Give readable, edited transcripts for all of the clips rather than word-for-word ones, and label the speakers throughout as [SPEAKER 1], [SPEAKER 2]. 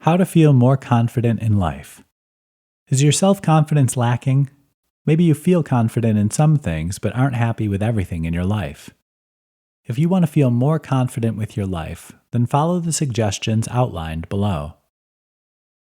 [SPEAKER 1] How to feel more confident in life. Is your self-confidence lacking? Maybe you feel confident in some things but aren't happy with everything in your life. If you want to feel more confident with your life, then follow the suggestions outlined below.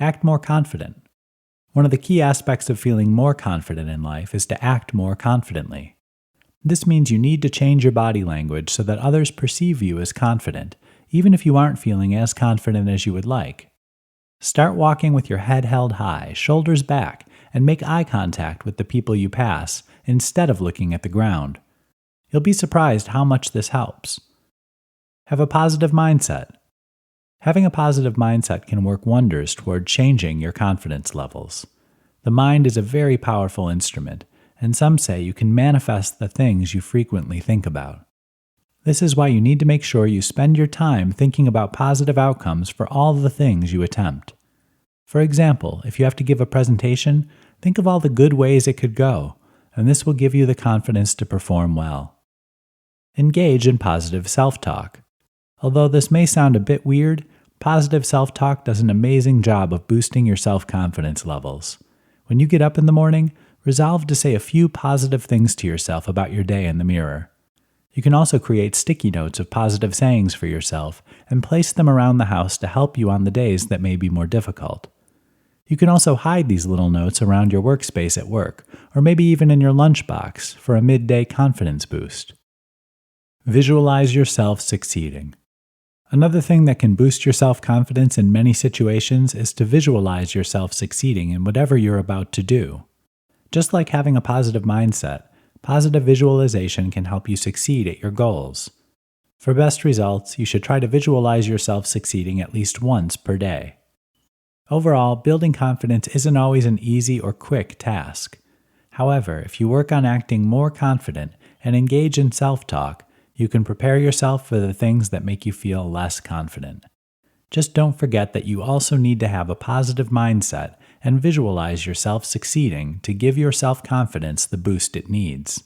[SPEAKER 1] Act more confident. One of the key aspects of feeling more confident in life is to act more confidently. This means you need to change your body language so that others perceive you as confident, even if you aren't feeling as confident as you would like. Start walking with your head held high, shoulders back, and make eye contact with the people you pass instead of looking at the ground. You'll be surprised how much this helps. Have a positive mindset. Having a positive mindset can work wonders toward changing your confidence levels. The mind is a very powerful instrument, and some say you can manifest the things you frequently think about. This is why you need to make sure you spend your time thinking about positive outcomes for all the things you attempt. For example, if you have to give a presentation, think of all the good ways it could go, and this will give you the confidence to perform well. Engage in positive self-talk. Although this may sound a bit weird, positive self-talk does an amazing job of boosting your self-confidence levels. When you get up in the morning, resolve to say a few positive things to yourself about your day in the mirror. You can also create sticky notes of positive sayings for yourself and place them around the house to help you on the days that may be more difficult. You can also hide these little notes around your workspace at work, or maybe even in your lunchbox for a midday confidence boost. Visualize yourself succeeding. Another thing that can boost your self-confidence in many situations is to visualize yourself succeeding in whatever you're about to do. Just like having a positive mindset, positive visualization can help you succeed at your goals. For best results, you should try to visualize yourself succeeding at least once per day. Overall, building confidence isn't always an easy or quick task. However, if you work on acting more confident and engage in self-talk, you can prepare yourself for the things that make you feel less confident. Just don't forget that you also need to have a positive mindset and visualize yourself succeeding to give your self-confidence the boost it needs.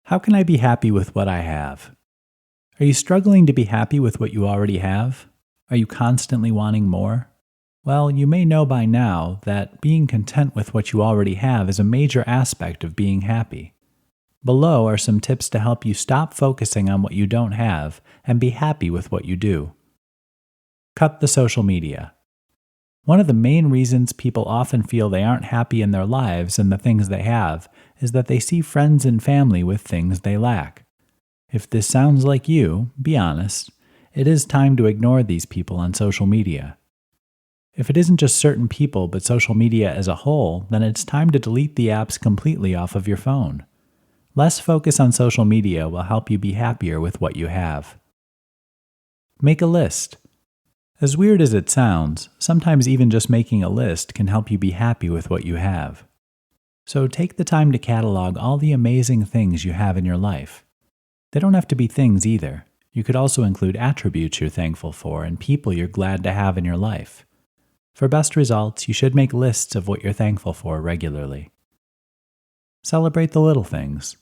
[SPEAKER 1] How can I be happy with what I have? Are you struggling to be happy with what you already have? Are you constantly wanting more? Well, you may know by now that being content with what you already have is a major aspect of being happy. Below are some tips to help you stop focusing on what you don't have and be happy with what you do. Cut the social media. One of the main reasons people often feel they aren't happy in their lives and the things they have is that they see friends and family with things they lack. If this sounds like you, be honest, it is time to ignore these people on social media. If it isn't just certain people but social media as a whole, then it's time to delete the apps completely off of your phone. Less focus on social media will help you be happier with what you have. Make a list. As weird as it sounds, sometimes even just making a list can help you be happy with what you have. So take the time to catalog all the amazing things you have in your life. They don't have to be things either. You could also include attributes you're thankful for and people you're glad to have in your life. For best results, you should make lists of what you're thankful for regularly. Celebrate the little things.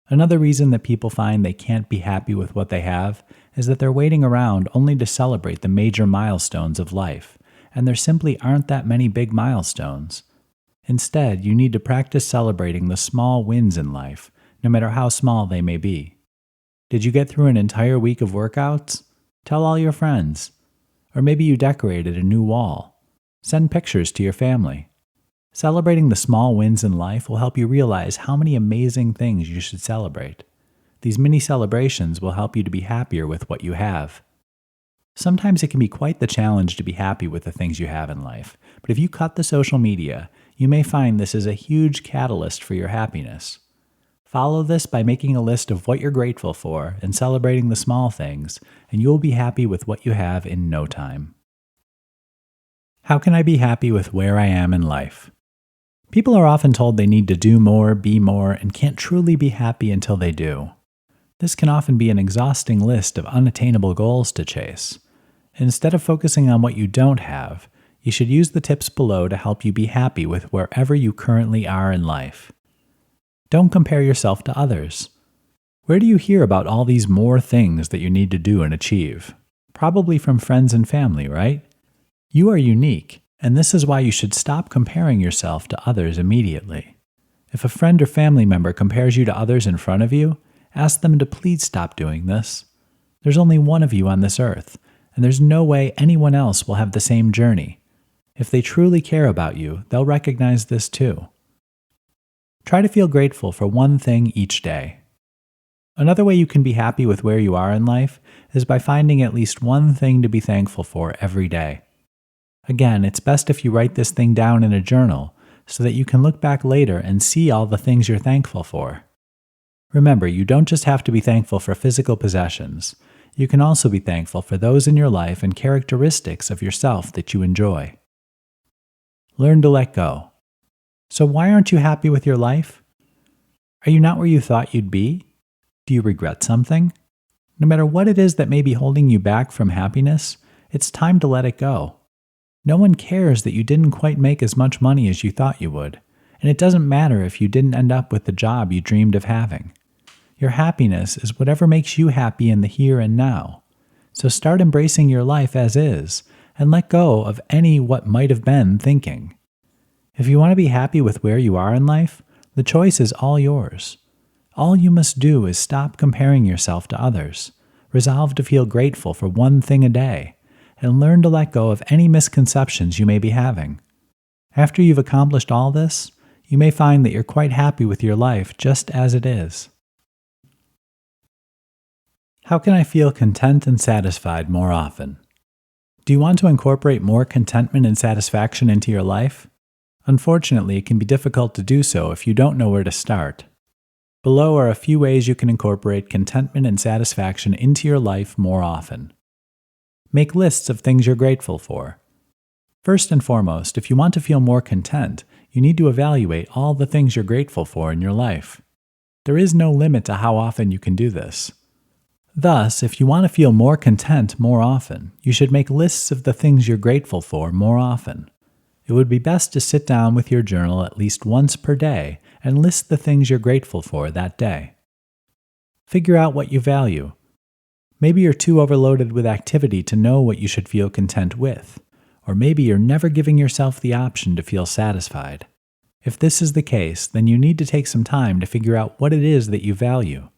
[SPEAKER 1] Another reason that people find they can't be happy with what they have is that they're waiting around only to celebrate the major milestones of life, and there simply aren't that many big milestones. Instead, you need to practice celebrating the small wins in life, no matter how small they may be. Did you get through an entire week of workouts? Tell all your friends. Or maybe you decorated a new wall. Send pictures to your family. Celebrating the small wins in life will help you realize how many amazing things you should celebrate. These mini celebrations will help you to be happier with what you have. Sometimes it can be quite the challenge to be happy with the things you have in life, but if you cut the social media, you may find this is a huge catalyst for your happiness. Follow this by making a list of what you're grateful for and celebrating the small things, and you'll be happy with what you have in no time. How can I be happy with where I am in life? People are often told they need to do more, be more, and can't truly be happy until they do. This can often be an exhausting list of unattainable goals to chase. Instead of focusing on what you don't have, you should use the tips below to help you be happy with wherever you currently are in life. Don't compare yourself to others. Where do you hear about all these more things that you need to do and achieve? Probably from friends and family, right? You are unique, and this is why you should stop comparing yourself to others immediately. If a friend or family member compares you to others in front of you, ask them to please stop doing this. There's only one of you on this earth, and there's no way anyone else will have the same journey. If they truly care about you, they'll recognize this too. Try to feel grateful for one thing each day. Another way you can be happy with where you are in life is by finding at least one thing to be thankful for every day. Again, it's best if you write this thing down in a journal so that you can look back later and see all the things you're thankful for. Remember, you don't just have to be thankful for physical possessions. You can also be thankful for those in your life and characteristics of yourself that you enjoy. Learn to let go. So why aren't you happy with your life? Are you not where you thought you'd be? Do you regret something? No matter what it is that may be holding you back from happiness, it's time to let it go. No one cares that you didn't quite make as much money as you thought you would, and it doesn't matter if you didn't end up with the job you dreamed of having. Your happiness is whatever makes you happy in the here and now. So start embracing your life as is, and let go of any what might have been thinking. If you want to be happy with where you are in life, the choice is all yours. All you must do is stop comparing yourself to others, resolve to feel grateful for one thing a day, and learn to let go of any misconceptions you may be having. After you've accomplished all this, you may find that you're quite happy with your life just as it is. How can I feel content and satisfied more often? Do you want to incorporate more contentment and satisfaction into your life? Unfortunately, it can be difficult to do so if you don't know where to start. Below are a few ways you can incorporate contentment and satisfaction into your life more often. Make lists of things you're grateful for. First and foremost, if you want to feel more content, you need to evaluate all the things you're grateful for in your life. There is no limit to how often you can do this. Thus, if you want to feel more content more often, you should make lists of the things you're grateful for more often. It would be best to sit down with your journal at least once per day and list the things you're grateful for that day. Figure out what you value. Maybe you're too overloaded with activity to know what you should feel content with, or maybe you're never giving yourself the option to feel satisfied. If this is the case, then you need to take some time to figure out what it is that you value.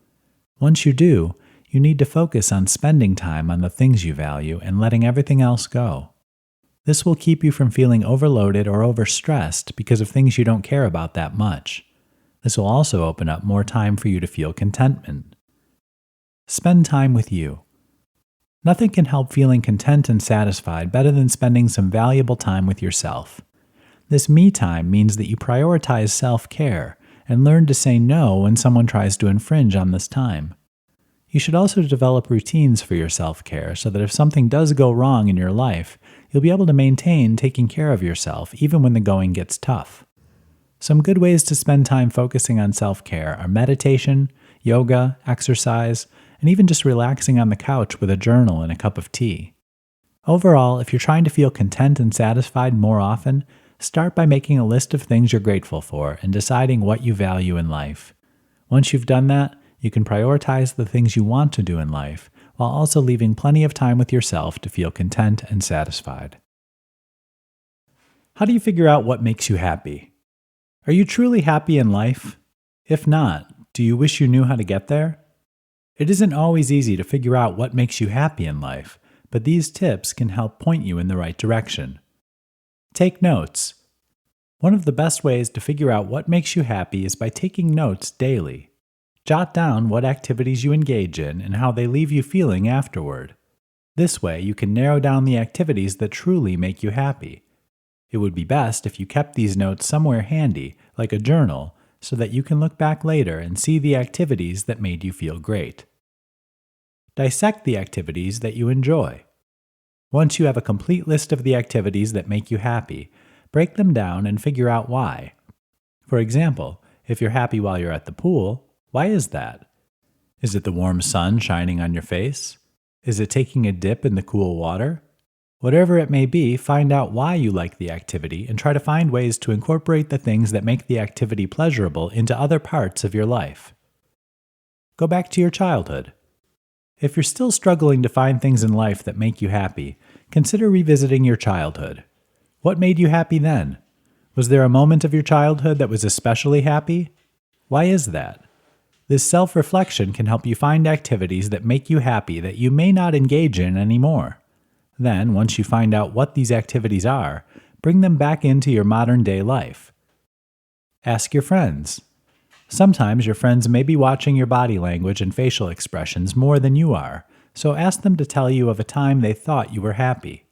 [SPEAKER 1] Once you do, you need to focus on spending time on the things you value and letting everything else go. This will keep you from feeling overloaded or overstressed because of things you don't care about that much. This will also open up more time for you to feel contentment. Spend time with you. Nothing can help feeling content and satisfied better than spending some valuable time with yourself. This me time means that you prioritize self-care and learn to say no when someone tries to infringe on this time. You should also develop routines for your self-care so that if something does go wrong in your life, you'll be able to maintain taking care of yourself even when the going gets tough. Some good ways to spend time focusing on self-care are meditation, yoga, exercise, and even just relaxing on the couch with a journal and a cup of tea. Overall, if you're trying to feel content and satisfied more often, start by making a list of things you're grateful for and deciding what you value in life. Once you've done that, you can prioritize the things you want to do in life, while also leaving plenty of time with yourself to feel content and satisfied. How do you figure out what makes you happy? Are you truly happy in life? If not, do you wish you knew how to get there? It isn't always easy to figure out what makes you happy in life, but these tips can help point you in the right direction. Take notes. One of the best ways to figure out what makes you happy is by taking notes daily. Jot down what activities you engage in and how they leave you feeling afterward. This way, you can narrow down the activities that truly make you happy. It would be best if you kept these notes somewhere handy, like a journal, so that you can look back later and see the activities that made you feel great. Dissect the activities that you enjoy. Once you have a complete list of the activities that make you happy, break them down and figure out why. For example, if you're happy while you're at the pool, why is that? Is it the warm sun shining on your face? Is it taking a dip in the cool water? Whatever it may be, find out why you like the activity and try to find ways to incorporate the things that make the activity pleasurable into other parts of your life. Go back to your childhood. If you're still struggling to find things in life that make you happy, Consider revisiting your childhood. What made you happy then? Was there a moment of your childhood that was especially happy? Why is that? This self-reflection can help you find activities that make you happy that you may not engage in anymore. Then, once you find out what these activities are, bring them back into your modern-day life. Ask your friends. Sometimes your friends may be watching your body language and facial expressions more than you are, so ask them to tell you of a time they thought you were happy.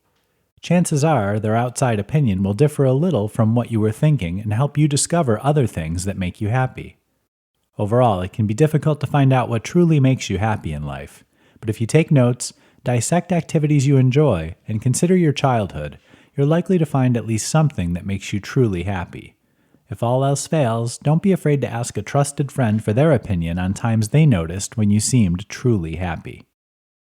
[SPEAKER 1] Chances are their outside opinion will differ a little from what you were thinking and help you discover other things that make you happy. Overall, it can be difficult to find out what truly makes you happy in life, but if you take notes, dissect activities you enjoy, and consider your childhood, you're likely to find at least something that makes you truly happy. If all else fails, don't be afraid to ask a trusted friend for their opinion on times they noticed when you seemed truly happy.